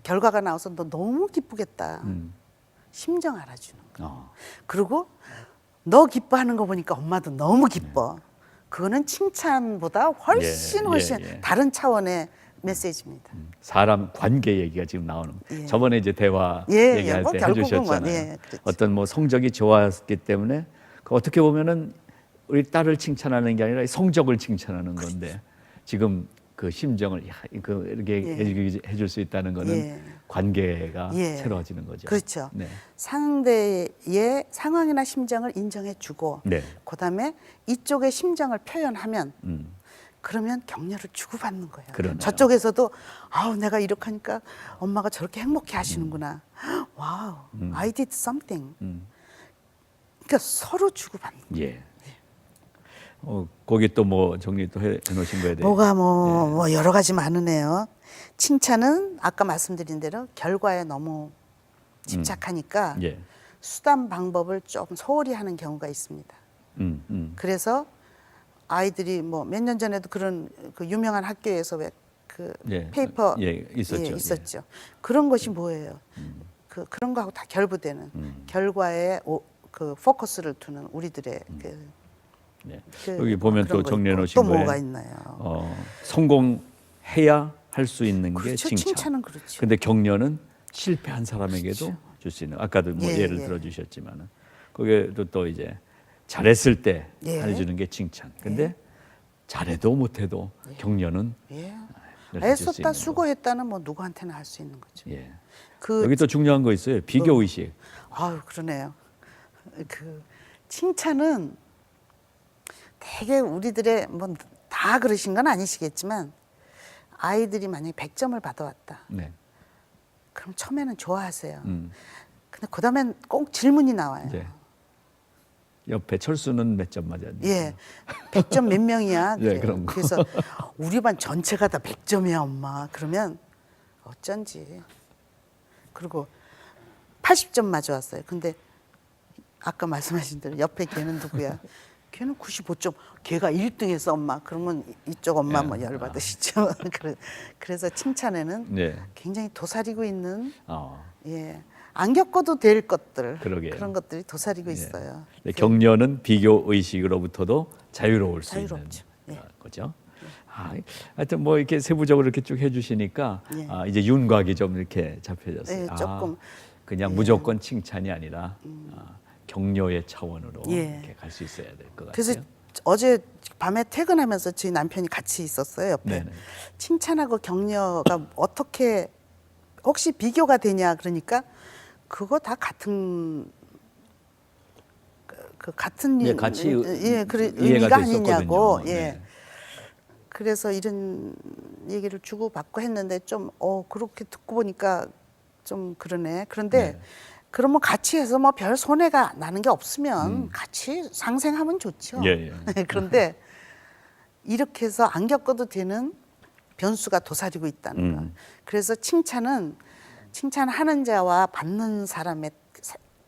Speaker 2: 결과가 나와서 너 너무 기쁘겠다. 심정 알아주는 거. 그리고 너 기뻐하는 거 보니까 엄마도 너무 기뻐. 그거는 칭찬보다 훨씬 다른 차원의 메시지입니다.
Speaker 1: 사람 관계 얘기가 지금 나오는 거예요. 저번에 이제 대화 얘기할 때 해주셨잖아요. 어떤 뭐 성적이 좋았기 때문에 어떻게 보면은 우리 딸을 칭찬하는 게 아니라 성적을 칭찬하는 건데 지금 그 심정을 이렇게 해줄 수 있다는 거는 관계가 새로워지는 거죠.
Speaker 2: 그렇죠. 상대의 상황이나 심정을 인정해주고 그다음에 이쪽의 심정을 표현하면 그러면 격려를 주고받는 거예요.
Speaker 1: 그러네요.
Speaker 2: 저쪽에서도 아우 내가 이렇게 하니까 엄마가 저렇게 행복해 하시는구나. 와우, I did something. 그러니까 서로 주고받는 거예요.
Speaker 1: 거기 또 뭐 정리 또 해놓으신 거에 대해
Speaker 2: 뭐가 뭐 여러 가지 많으네요. 칭찬은 아까 말씀드린 대로 결과에 너무 집착하니까 수단 방법을 좀 소홀히 하는 경우가 있습니다. 그래서 아이들이 뭐 몇 년 전에도 그런 그 유명한 학교에서 왜 그 페이퍼 있었죠. 그런 것이 뭐예요? 그런 거하고 다 결부되는 결과에 그 포커스를 두는 우리들의
Speaker 1: 여기 보면 또 정리해 놓으신
Speaker 2: 또
Speaker 1: 거에
Speaker 2: 뭐가 있나요?
Speaker 1: 성공해야 할 수 있는 게
Speaker 2: 그렇죠.
Speaker 1: 칭찬.
Speaker 2: 칭찬은 그렇죠.
Speaker 1: 근데 격려는 실패한 사람에게도 줄 수 있는. 아까도 뭐 예를
Speaker 2: 예.
Speaker 1: 들어 주셨지만은 거기에도 또 이제 잘했을 때 해주는 게 칭찬. 근데 잘해도 못해도 격려는
Speaker 2: 애썼다 수고했다는 뭐 누구한테나 할 수 있는 거죠.
Speaker 1: 여기 또 중요한 거 있어요. 비교 의식.
Speaker 2: 아유 그러네요. 그 칭찬은 되게 우리들의 뭐 다 그러신 건 아니시겠지만 아이들이 만약에 100점을 받아왔다. 그럼 처음에는 좋아하세요. 근데 그다음엔 꼭 질문이 나와요.
Speaker 1: 옆에 철수는 몇 점 맞았니?
Speaker 2: 100점 몇 명이야?
Speaker 1: 그런 거.
Speaker 2: 그래서 우리 반 전체가 다 100점이야, 엄마. 그러면 어쩐지. 그리고 80점 맞아왔어요. 근데 아까 말씀하신 대로 옆에 걔는 누구야? 걔는 95점. 걔가 1등했어, 엄마. 그러면 이쪽 엄마 뭐 열받으시죠. 그래서 칭찬에는 굉장히 도사리고 있는 안 겪어도 될 것들 그런 것들이 도사리고 있어요.
Speaker 1: 격려는 비교 의식으로부터도 자유로울 수 있는 거죠. 하여튼 뭐 이렇게 세부적으로 이렇게 쭉 해주시니까 이제 윤곽이 좀 이렇게 잡혀졌어요.
Speaker 2: 조금
Speaker 1: 그냥 무조건 칭찬이 아니라 격려의 차원으로 이렇게 갈 수 있어야 될 것 같아요.
Speaker 2: 그래서 어제 밤에 퇴근하면서 저희 남편이 같이 있었어요 옆에. 칭찬하고 격려가 어떻게 혹시 비교가 되냐 그러니까 그거 다 같은 같은
Speaker 1: 같이
Speaker 2: 의미가 아니냐고. 그래서 이런 얘기를 주고 받고 했는데 좀 그렇게 듣고 보니까 좀 그러네. 그런데 그러면 같이 해서 뭐 별 손해가 나는 게 없으면 같이 상생하면 좋죠. 그런데 이렇게 해서 안 겪어도 되는 변수가 도사리고 있다는 거. 그래서 칭찬하는 자와 받는 사람의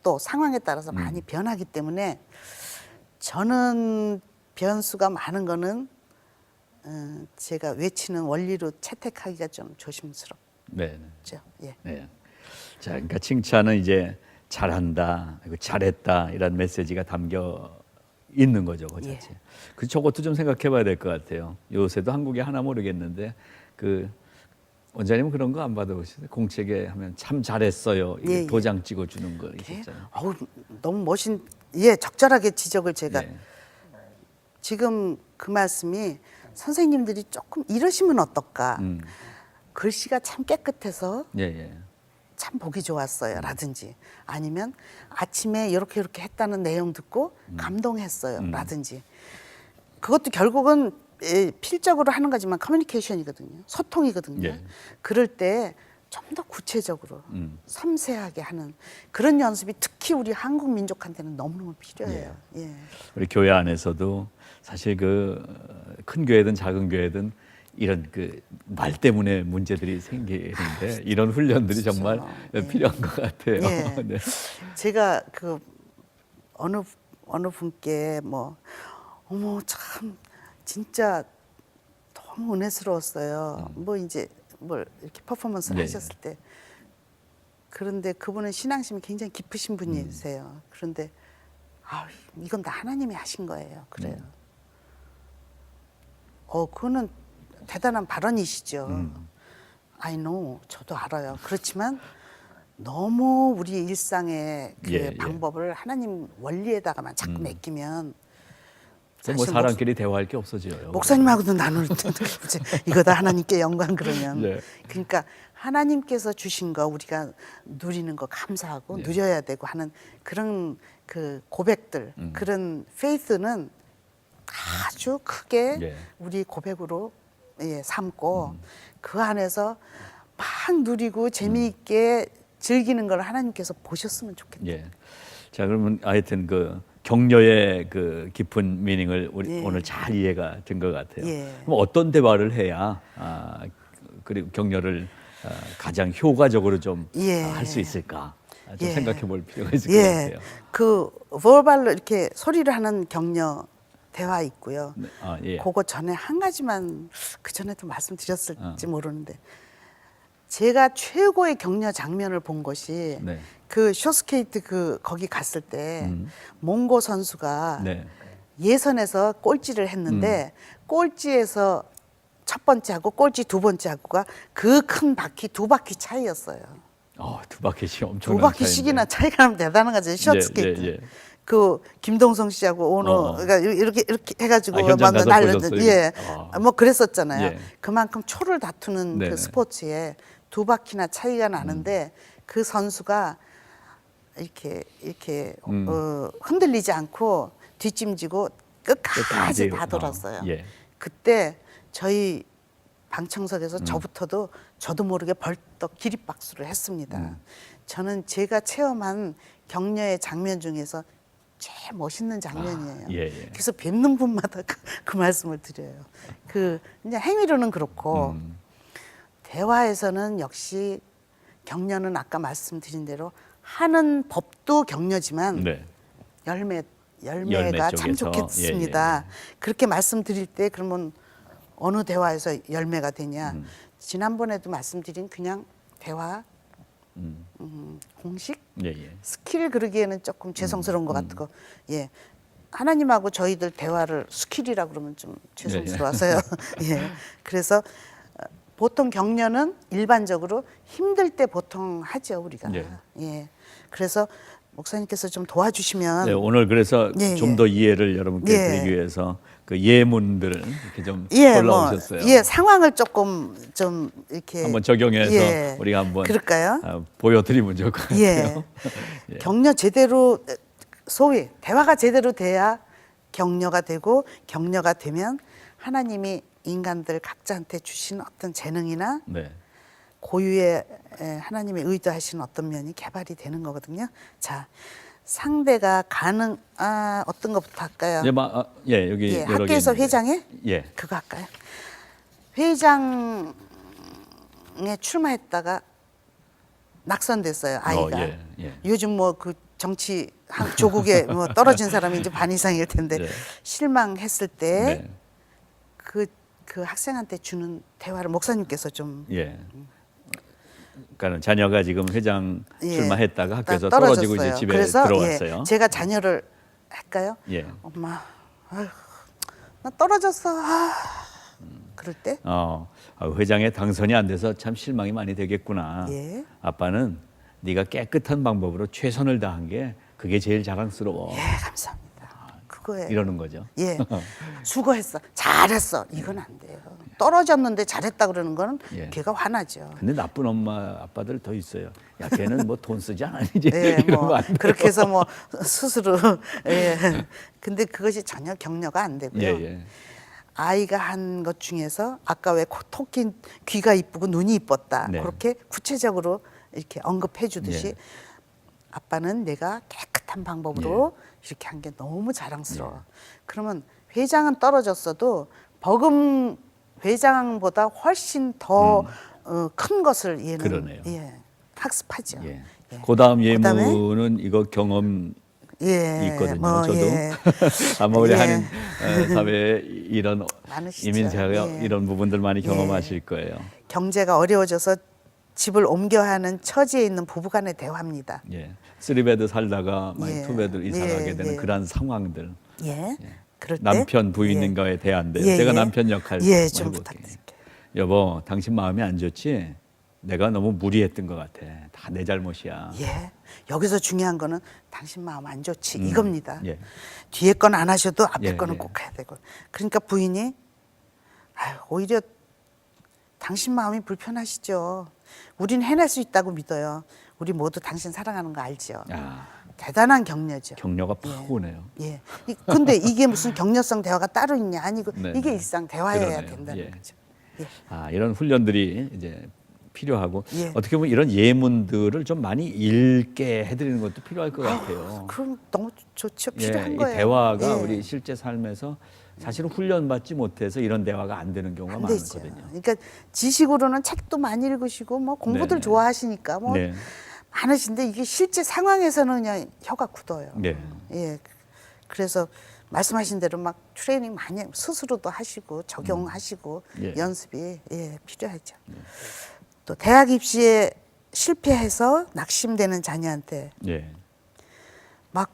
Speaker 2: 또 상황에 따라서 많이 변하기 때문에 저는 변수가 많은 거는 제가 외치는 원리로 채택하기가 좀 조심스럽죠.
Speaker 1: 자, 그러니까 칭찬은 이제 잘한다, 잘했다 이런 메시지가 담겨 있는 거죠, 그 자체. 그 저것도 좀 생각해봐야 될 것 같아요. 요새도 한국에 하나 모르겠는데 그 원장님은 그런 거 안 받아보시죠? 공책에 하면 참 잘했어요. 도장 찍어주는 거 있었잖아요.
Speaker 2: 너무 적절하게 지적을 제가 지금 그 말씀이 선생님들이 조금 이러시면 어떨까? 글씨가 참 깨끗해서 참 보기 좋았어요. 라든지 아니면 아침에 이렇게 했다는 내용 듣고 감동했어요. 라든지 그것도 결국은 필적으로 하는 거지만 커뮤니케이션이거든요. 소통이거든요. 그럴 때 좀 더 구체적으로 섬세하게 하는 그런 연습이 특히 우리 한국 민족한테는 너무너무 필요해요.
Speaker 1: 우리 교회 안에서도 사실 그 큰 교회든 작은 교회든 이런 그 말 때문에 문제들이 생기는데 이런 훈련들이 정말 필요한 것 같아요.
Speaker 2: 제가 그 어느 분께 뭐 어머 참 진짜 너무 은혜스러웠어요. 뭐 이제 뭘 이렇게 퍼포먼스를 하셨을 때 그런데 그분은 신앙심이 굉장히 깊으신 분이세요. 그런데 이건 다 하나님이 하신 거예요. 그래요. 그거는 대단한 발언이시죠. I know, 저도 알아요. 그렇지만 너무 우리 일상의 그 방법을 하나님 원리에다가만 자꾸 맡기면
Speaker 1: 뭐
Speaker 2: 사실
Speaker 1: 사람끼리 대화할 게 없어져요.
Speaker 2: 목사님하고도 나눌 텐데 이거 다 하나님께 영광 그러면.
Speaker 1: 네.
Speaker 2: 그러니까 하나님께서 주신 거 우리가 누리는 거 감사하고 누려야 되고 하는 그런 그 고백들, 그런 페이스는 아주 크게 우리 고백으로 삼고 그 안에서 막 누리고 재미있게 즐기는 걸 하나님께서 보셨으면 좋겠다.
Speaker 1: 예. 자, 그러면 하여튼 그 격려의 그 깊은 미닝을 우리 오늘 잘 이해가 된 것 같아요. 그럼 어떤 대화를 해야 그리고 격려를 가장 효과적으로 좀 할 수 있을까? 좀 생각해 볼 필요가 있을 것 같아요.
Speaker 2: 그 버발로 이렇게 소리를 하는 격려 대화 있고요. 그거 전에 한 가지만 그 전에도 말씀드렸을지 모르는데 제가 최고의 격려 장면을 본 것이 그 쇼스케이트 그 거기 갔을 때 몽고 선수가 예선에서 꼴찌를 했는데 꼴찌에서 첫 번째하고 꼴찌 두 번째하고가 그 큰 바퀴 두 바퀴 차이였어요.
Speaker 1: 두 바퀴씩 엄청
Speaker 2: 두 바퀴씩이나 차이가 나면 대단한 거죠. 쇼스케이트. 그 김동성 씨하고 오너가 이렇게 해가지고
Speaker 1: 현장 가서
Speaker 2: 날렸는데 뭐 그랬었잖아요.
Speaker 1: 예.
Speaker 2: 그만큼 초를 다투는 그 스포츠에 두 바퀴나 차이가 나는데 그 선수가 이렇게 흔들리지 않고 뒷짐지고 끝까지 다 돌았어요. 그때 저희 방청석에서 저부터도 저도 모르게 벌떡 기립박수를 했습니다. 저는 제가 체험한 격려의 장면 중에서 제일 멋있는 장면이에요. 그래서 뵙는 분마다 그 말씀을 드려요. 그 그냥 행위로는 그렇고 대화에서는 역시 격려는 아까 말씀드린 대로 하는 법도 격려지만 열매가 참 좋겠습니다. 그렇게 말씀드릴 때 그러면 어느 대화에서 열매가 되냐? 지난번에도 말씀드린 그냥 대화, 공식, 스킬 그러기에는 조금 죄송스러운 것 같고, 하나님하고 저희들 대화를 스킬이라 그러면 좀 죄송스러워서요. 그래서 보통 격려는 일반적으로 힘들 때 보통 하죠 우리가. 그래서 목사님께서 좀 도와주시면.
Speaker 1: 오늘 그래서 좀 더 이해를 여러분께 드리기 위해서 그 예문들을 이렇게 좀 골라오셨어요.
Speaker 2: 상황을 조금 좀 이렇게
Speaker 1: 한번 적용해서 우리가 한번
Speaker 2: 그럴까요?
Speaker 1: 보여드리면 좋을 것 같아요.
Speaker 2: 격려 제대로 소위 대화가 제대로 돼야 격려가 되고 격려가 되면 하나님이 인간들 각자한테 주신 어떤 재능이나 고유의 하나님이 의도하신 어떤 면이 개발이 되는 거거든요. 자, 상대가 어떤 것부터 할까요?
Speaker 1: 여기 여러
Speaker 2: 학교에서
Speaker 1: 개
Speaker 2: 회장에 그거 할까요? 회장에 출마했다가 낙선됐어요 아이가. 요즘 뭐 그 정치 조국에 뭐 떨어진 사람이 이제 반 이상일 텐데 실망했을 때 그 학생한테 주는 대화를 목사님께서 좀.
Speaker 1: 그러니까 자녀가 지금 회장 출마했다가 학교에서 떨어지고 이제 집에 들어왔어요.
Speaker 2: 제가 자녀를 할까요? 엄마, 아휴, 나 떨어졌어. 그럴 때
Speaker 1: 회장에 당선이 안 돼서 참 실망이 많이 되겠구나. 아빠는 네가 깨끗한 방법으로 최선을 다한 게 그게 제일 자랑스러워.
Speaker 2: 감사합니다. 그거예요.
Speaker 1: 이러는 거죠.
Speaker 2: 수고했어. 잘했어. 이건 안 돼요. 떨어졌는데 잘했다 그러는 거는 걔가 화나죠.
Speaker 1: 근데 나쁜 엄마 아빠들 더 있어요. 야, 걔는 뭐 돈 쓰지 않았니?
Speaker 2: 뭐 그렇게 해서 뭐 스스로 근데 그것이 전혀 격려가 안 되고요. 아이가 한 것 중에서 아까 왜 토끼 귀가 이쁘고 눈이 이뻤다. 그렇게 구체적으로 이렇게 언급해 주듯이 아빠는 내가 깨끗한 방법으로 이렇게 한 게 너무 자랑스러워. 그러면 회장은 떨어졌어도 버금 회장보다 훨씬 더 큰 것을 얘는 학습하죠.
Speaker 1: 그다음 예문은 이거 경험 있거든요. 저도 아마 우리 한인 사회에 이런
Speaker 2: 많으시죠.
Speaker 1: 이민사회가 이런 부분들 많이 경험하실 거예요.
Speaker 2: 경제가 어려워져서 집을 옮겨야 하는 처지에 있는 부부간의 대화입니다.
Speaker 1: 3베드 살다가 투베드 이사가게 되는 그런 상황들.
Speaker 2: 그럴 때
Speaker 1: 남편 부인과의 대화인데요. 제가 남편 역할
Speaker 2: 좀 부탁드릴게요.
Speaker 1: 여보, 당신 마음이 안 좋지? 내가 너무 무리했던 것 같아. 다 내 잘못이야.
Speaker 2: 예. 여기서 중요한 거는 당신 마음 안 좋지 이겁니다.
Speaker 1: 예.
Speaker 2: 뒤에 건 안 하셔도 앞에
Speaker 1: 예,
Speaker 2: 거는
Speaker 1: 예.
Speaker 2: 꼭 해야 되고. 그러니까 부인이 아유, 오히려 당신 마음이 불편하시죠. 우린 해낼 수 있다고 믿어요. 우리 모두 당신 사랑하는 거 알죠.
Speaker 1: 아,
Speaker 2: 대단한 격려죠.
Speaker 1: 격려가 팍 오네요.
Speaker 2: 예. 근데 이게 무슨 격려성 대화가 따로 있냐? 아니고
Speaker 1: 네,
Speaker 2: 이게
Speaker 1: 네.
Speaker 2: 일상 대화여야
Speaker 1: 그러네요.
Speaker 2: 된다는
Speaker 1: 예.
Speaker 2: 거죠. 예.
Speaker 1: 아, 이런 훈련들이 이제 필요하고
Speaker 2: 예.
Speaker 1: 어떻게 보면 이런 예문들을 좀 많이 읽게 해드리는 것도 필요할 것 같아요.
Speaker 2: 그럼 너무 좋죠.
Speaker 1: 예,
Speaker 2: 필요한
Speaker 1: 이
Speaker 2: 거예요.
Speaker 1: 대화가
Speaker 2: 예.
Speaker 1: 우리 실제 삶에서 사실은 훈련받지 못해서 이런 대화가 안 되는 경우가
Speaker 2: 안 되죠.
Speaker 1: 많거든요.
Speaker 2: 그러니까 지식으로는 책도 많이 읽으시고 뭐 공부들
Speaker 1: 네네.
Speaker 2: 좋아하시니까 뭐
Speaker 1: 네.
Speaker 2: 많으신데 이게 실제 상황에서는 그냥 혀가 굳어요.
Speaker 1: 네.
Speaker 2: 예. 그래서 말씀하신 대로 막 트레이닝 많이 스스로도 하시고 적용하시고
Speaker 1: 예.
Speaker 2: 연습이 필요하죠. 또 대학 입시에 실패해서 낙심되는 자녀한테
Speaker 1: 예.
Speaker 2: 막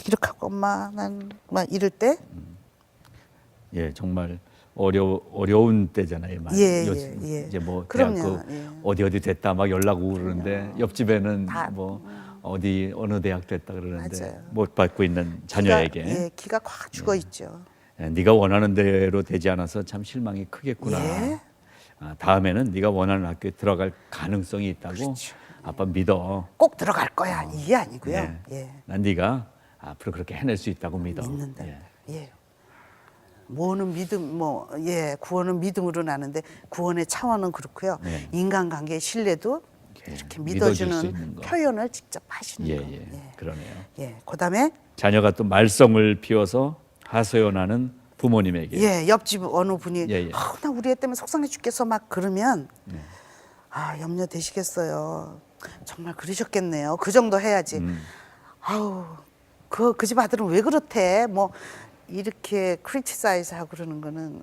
Speaker 2: 이렇게 하고 엄마 난 막 이럴 때
Speaker 1: 예, 정말 어려운 때잖아요. 많이.
Speaker 2: 예,
Speaker 1: 요즘
Speaker 2: 예, 예.
Speaker 1: 이제 뭐
Speaker 2: 그럼요.
Speaker 1: 대학교
Speaker 2: 예.
Speaker 1: 어디 됐다 막 연락 오고 그러는데 옆집에는
Speaker 2: 다,
Speaker 1: 뭐 어디 어느 대학 됐다 그러는데
Speaker 2: 맞아요.
Speaker 1: 못 받고 있는 자녀에게
Speaker 2: 기가 확 죽어 있죠.
Speaker 1: 네가 원하는 대로 되지 않아서 참 실망이 크겠구나.
Speaker 2: 예.
Speaker 1: 아, 다음에는 네가 원하는 학교에 들어갈 가능성이 있다고
Speaker 2: 그렇죠.
Speaker 1: 아빠 믿어.
Speaker 2: 꼭 들어갈 거야 이게 아니고요.
Speaker 1: 예.
Speaker 2: 예.
Speaker 1: 난 네가 앞으로 그렇게 해낼 수 있다고 믿어.
Speaker 2: 믿는다.
Speaker 1: 예.
Speaker 2: 예. 뭐는 믿음, 구원은 믿음으로 나는데 구원의 차원은 그렇고요.
Speaker 1: 네.
Speaker 2: 인간관계의 신뢰도
Speaker 1: 예,
Speaker 2: 이렇게
Speaker 1: 믿어줄 수
Speaker 2: 믿어주는
Speaker 1: 있는 거.
Speaker 2: 표현을 직접 하시는
Speaker 1: 예,
Speaker 2: 거.
Speaker 1: 예, 그러네요.
Speaker 2: 예. 그다음에
Speaker 1: 자녀가 또 말썽을 피워서 하소연하는 부모님에게
Speaker 2: 예, 옆집 어느 분이
Speaker 1: 예, 예.
Speaker 2: 나 우리 애 때문에 속상해 죽겠어 막 그러면 염려 되시겠어요. 정말 그러셨겠네요. 그 정도 해야지. 아우 그 집 아들은 왜 그렇대? 뭐 이렇게 크리티사이즈 하고 그러는 거는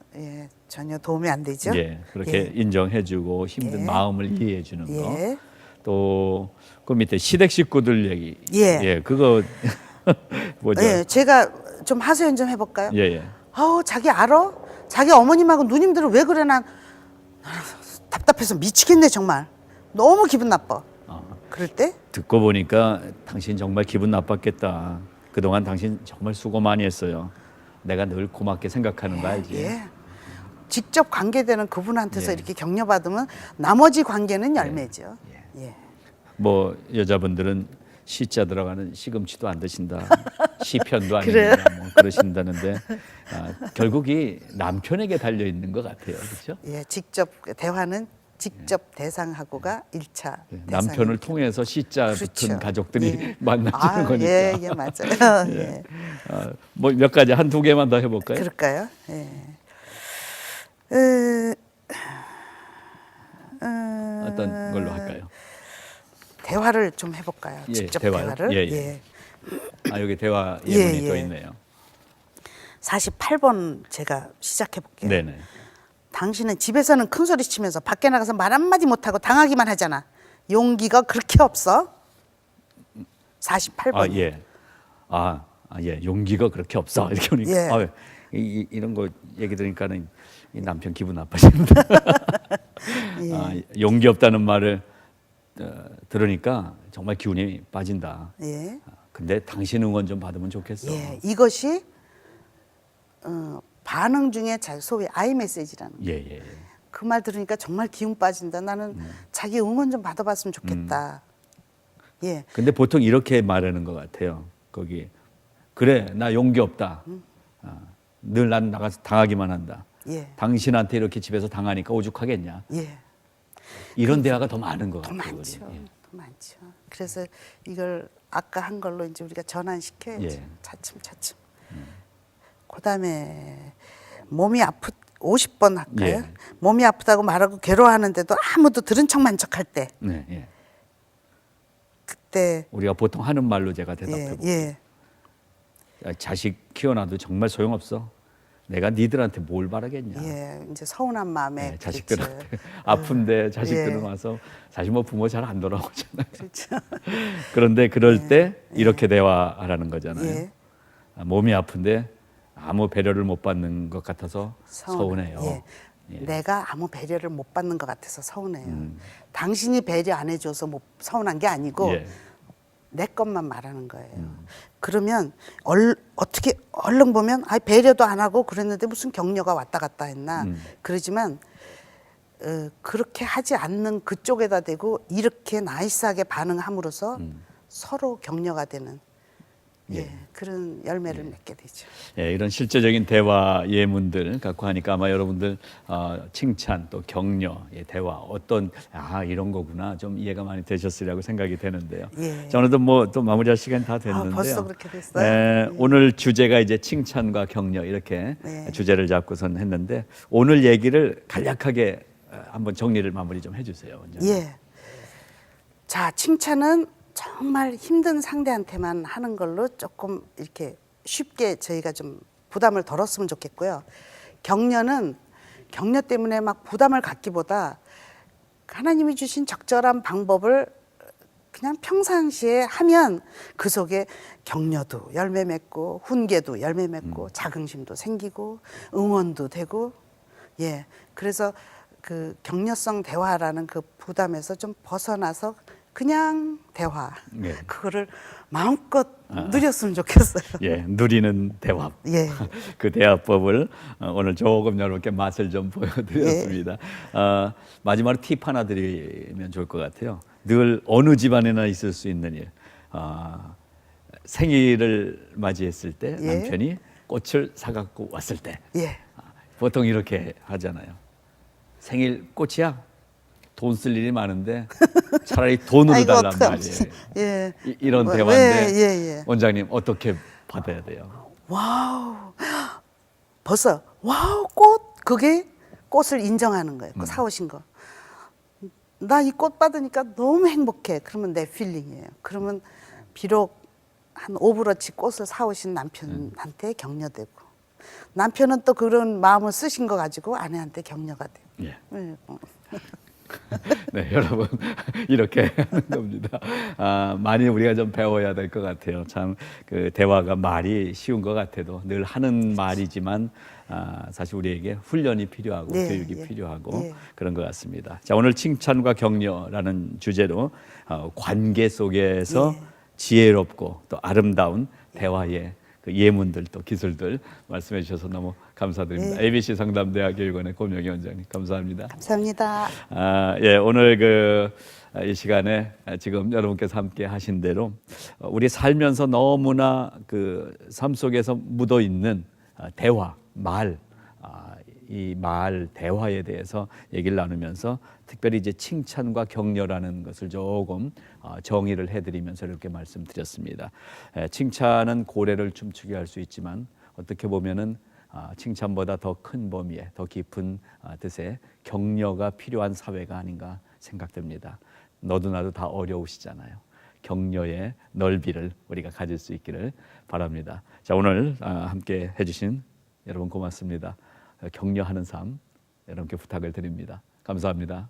Speaker 2: 전혀 도움이 안 되죠.
Speaker 1: 예, 그렇게 인정해주고 힘든
Speaker 2: 예.
Speaker 1: 마음을 이해해주는 거.
Speaker 2: 예.
Speaker 1: 또 그 밑에 시댁 식구들 얘기.
Speaker 2: 예.
Speaker 1: 그거 뭐죠?
Speaker 2: 예, 제가 좀 하소연 좀 해볼까요?
Speaker 1: 예, 예.
Speaker 2: 아우 자기 알아? 자기 어머님하고 누님들은 왜 그래? 난 답답해서 미치겠네 정말. 너무 기분 나빠. 그럴 때
Speaker 1: 듣고 보니까 당신 정말 기분 나빴겠다. 그동안 당신 정말 수고 많이 했어요. 내가 늘 고맙게 생각하는 거 알지?
Speaker 2: 예. 직접 관계되는 그분한테서
Speaker 1: 예.
Speaker 2: 이렇게 격려받으면 나머지 관계는 열매죠. 예.
Speaker 1: 뭐 여자분들은 시자 들어가는 시금치도 안 드신다. 시편도 안
Speaker 2: 그래요?
Speaker 1: 읽는다. 뭐 그러신다는데 결국이 남편에게 달려 있는 것 같아요. 그렇죠?
Speaker 2: 예, 직접 대화는 직접 대상하고가 1차
Speaker 1: 남편을 통해서 시자 붙은
Speaker 2: 그렇죠.
Speaker 1: 가족들이
Speaker 2: 예.
Speaker 1: 만나는 거니까.
Speaker 2: 예, 맞아요. 예.
Speaker 1: 뭐 몇 가지 한 두 개만 더 해볼까요?
Speaker 2: 그럴까요? 예.
Speaker 1: 어떤 걸로 할까요?
Speaker 2: 대화를 좀 해볼까요?
Speaker 1: 예,
Speaker 2: 직접
Speaker 1: 대화요?
Speaker 2: 대화를.
Speaker 1: 예, 예. 여기 대화 예문이
Speaker 2: 예,
Speaker 1: 또
Speaker 2: 예.
Speaker 1: 있네요.
Speaker 2: 48번 제가 시작해 볼게요.
Speaker 1: 네네.
Speaker 2: 당신은 집에서는 큰 소리 치면서 밖에 나가서 말 한마디 못하고 당하기만 하잖아. 용기가 그렇게 없어? 48번.
Speaker 1: 예. 예. 용기가 그렇게 없어. 이렇게 오니까.
Speaker 2: 예.
Speaker 1: 이런 거 얘기 들으니까는 이 남편 기분 나빠집니다. 용기 없다는 말을 들으니까 정말 기운이 빠진다.
Speaker 2: 예.
Speaker 1: 근데 당신 응원 좀 받으면 좋겠어.
Speaker 2: 예. 이것이 반응 중에 소위 아이 메시지라는 거.
Speaker 1: 예.
Speaker 2: 그 말 들으니까 정말 기운 빠진다. 나는 자기 응원 좀 받아봤으면 좋겠다. 예.
Speaker 1: 근데 보통 이렇게 말하는 것 같아요. 거기 그래 나 용기 없다. 늘 난 나가서 당하기만 한다.
Speaker 2: 예.
Speaker 1: 당신한테 이렇게 집에서 당하니까 오죽하겠냐.
Speaker 2: 예.
Speaker 1: 이런 대화가 더 많은 것
Speaker 2: 더
Speaker 1: 같아요.
Speaker 2: 많죠.
Speaker 1: 우리. 예.
Speaker 2: 더 많죠. 그래서 이걸 아까 한 걸로 이제 우리가 전환시켜야죠.
Speaker 1: 예.
Speaker 2: 차츰차츰. 그다음에 몸이 50번 할까요?
Speaker 1: 예.
Speaker 2: 몸이 아프다고 말하고 괴로워하는데도 아무도 들은 척만 척할 때
Speaker 1: 네.
Speaker 2: 그때
Speaker 1: 우리가 보통 하는 말로 제가 대답해 볼게요.
Speaker 2: 예.
Speaker 1: 자식 키워놔도 정말 소용없어. 내가 니들한테 뭘 바라겠냐.
Speaker 2: 예. 이제 서운한 마음에
Speaker 1: 네, 자식들한테
Speaker 2: 그렇죠.
Speaker 1: 아픈데 자식들은
Speaker 2: 예.
Speaker 1: 와서 사실 뭐 부모 잘 안 돌아오잖아요.
Speaker 2: 그렇죠.
Speaker 1: 그런데 그럴 때 이렇게 대화하라는 거잖아요.
Speaker 2: 예.
Speaker 1: 몸이 아픈데 아무 배려를 못 받는 것 같아서 서운해요.
Speaker 2: 예.
Speaker 1: 예.
Speaker 2: 내가 아무 배려를 못 받는 것 같아서 서운해요. 당신이 배려 안 해줘서 뭐 서운한 게 아니고
Speaker 1: 예.
Speaker 2: 내 것만 말하는 거예요. 그러면 어떻게 얼른 보면 배려도 안 하고 그랬는데 무슨 격려가 왔다 갔다 했나 그러지만 그렇게 하지 않는 그쪽에다 대고 이렇게 나이스하게 반응함으로써 서로 격려가 되는 그런 열매를 맺게 되죠.
Speaker 1: 예, 이런 실제적인 대화 예문들 갖고 하니까 아마 여러분들 칭찬 또 격려, 대화 어떤 이런 거구나 좀 이해가 많이 되셨으리라고 생각이 되는데요.
Speaker 2: 예.
Speaker 1: 자, 오늘도 뭐 또 마무리할 시간 다 됐는데요.
Speaker 2: 벌써 그렇게 됐어요?
Speaker 1: 오늘 주제가 이제 칭찬과 격려 이렇게 주제를 잡고선 했는데 오늘 얘기를 간략하게 한번 정리를 마무리 좀 해주세요. 원장님.
Speaker 2: 예. 자, 칭찬은 정말 힘든 상대한테만 하는 걸로 조금 이렇게 쉽게 저희가 좀 부담을 덜었으면 좋겠고요. 격려는 격려 때문에 막 부담을 갖기보다 하나님이 주신 적절한 방법을 그냥 평상시에 하면 그 속에 격려도 열매 맺고 훈계도 열매 맺고 자긍심도 생기고 응원도 되고 그래서 그 격려성 대화라는 그 부담에서 좀 벗어나서 그냥 대화 그거를 마음껏 누렸으면 좋겠어요.
Speaker 1: 예, 누리는 대화.
Speaker 2: 예.
Speaker 1: 그 대화법을 오늘 조금 여러분께 맛을 좀 보여드렸습니다. 마지막으로 팁 하나 드리면 좋을 것 같아요. 늘 어느 집안에나 있을 수 있는 일. 생일을 맞이했을 때 남편이 꽃을 사갖고 왔을 때 보통 이렇게 하잖아요. 생일 꽃이야? 돈 쓸 일이 많은데 차라리 돈으로 달란 말이에요. 이런 대화인데 원장님 어떻게 받아야 돼요?
Speaker 2: 와우, 벌써 와우 꽃 그게 꽃을 인정하는 거예요. 그 사오신 거. 나 이 꽃 받으니까 너무 행복해. 그러면 내 필링이에요. 그러면 비록 한 5브러치 꽃을 사오신 남편한테 격려되고 남편은 또 그런 마음을 쓰신 거 가지고 아내한테 격려가 돼요.
Speaker 1: 네, 여러분 이렇게 하는 겁니다. 많이 우리가 좀 배워야 될 것 같아요. 참 그 대화가 말이 쉬운 것 같아도 늘 하는 말이지만 사실 우리에게 훈련이 필요하고 교육이 필요하고 그런 것 같습니다. 자, 오늘 칭찬과 격려라는 주제로 관계 속에서 지혜롭고 또 아름다운 대화의 그 예문들 또 기술들 말씀해 주셔서 너무 감사드립니다. ABC 상담대학 교육원의 고명희 원장님 감사합니다.
Speaker 2: 감사합니다.
Speaker 1: 오늘 이 시간에 지금 여러분께서 함께 하신 대로 우리 살면서 너무나 그 삶 속에서 묻어 있는 대화, 말, 이 말 대화에 대해서 얘기를 나누면서 특별히 이제 칭찬과 격려라는 것을 조금 정의를 해드리면서 이렇게 말씀드렸습니다. 칭찬은 고래를 춤추게 할 수 있지만 어떻게 보면은 칭찬보다 더 큰 범위에 더 깊은 뜻의 격려가 필요한 사회가 아닌가 생각됩니다. 너도 나도 다 어려우시잖아요. 격려의 넓이를 우리가 가질 수 있기를 바랍니다. 자, 오늘 함께 해주신 여러분 고맙습니다. 격려하는 삶 여러분께 부탁을 드립니다. 감사합니다.